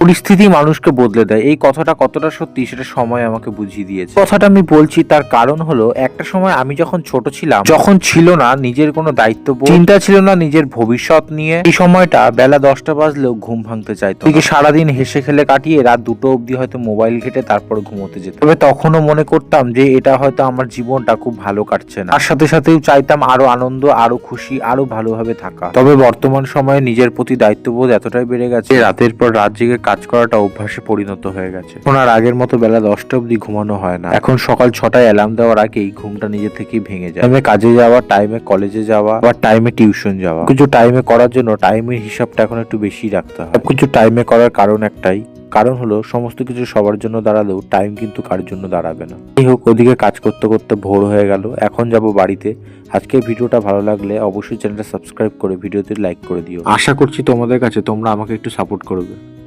পরিস্থিতি মানুষকে বদলে দেয়। এই কথাটা কতটা সত্যি সেটা সময় আমাকে বুঝিয়ে দিয়েছে। কথাটা আমি বলছি তার কারণ হলো, একটা সময় আমি যখন ছোট ছিলাম, যখন ছিল না নিজের কোনো দায়িত্ববোধ, চিন্তা ছিল না নিজের ভবিষ্যৎ নিয়ে, এই সময়টা বেলা 10টা বাজলেও ঘুম ভাঙতে চাইতো না। সারাদিন হেসে খেলে কাটিয়ে রাত 2টো অবধি হয়তো মোবাইল ঘেটে তারপর ঘুমোতে যেত। তবে তখনও মনে করতাম যে এটা হয়তো আমার জীবনটা খুব ভালো কাটছে না। তার সাথে সাথেও চাইতাম আরো আনন্দ, আরো খুশি, আরো ভালোভাবে থাকা। তবে বর্তমান সময়ে নিজের প্রতি দায়িত্ববোধ এতটাই বেড়ে গেছে, রাতের পর রাত জেগে কাজ করাটা অভ্যাসে পরিণত হয়ে গেছে। এখন আর আগের মতো বেলা 10টা অবধি ঘুমানো হয় না। এখন সকাল 6টায় অ্যালার্ম দেওয়ার আগেই ঘুমটা নিজে থেকেই ভেঙে যায়। টাইমে কাজে যাওয়া, টাইমে কলেজে যাওয়া, আবার টাইমে টিউশন যাওয়া, কিছু টাইমে করার জন্য টাইমের হিসাবটা এখন একটু বেশি রাখতে হয়। সবকিছু টাইমে করার কারণ একটাই, কারণ হলো সমস্ত কিছু সবার জন্য দাঁড়ালেও টাইম কিন্তু কার জন্য দাঁড়াবে না। যাই হোক, ওদিকে কাজ করতে করতে ভোর হয়ে গেল, এখন যাব বাড়িতে। আজকের ভিডিওটা ভালো লাগলে অবশ্যই চ্যানেলটা সাবস্ক্রাইব করে ভিডিওতে লাইক করে দিও। আশা করছি তোমাদের কাছে তোমরা আমাকে একটু সাপোর্ট করবে।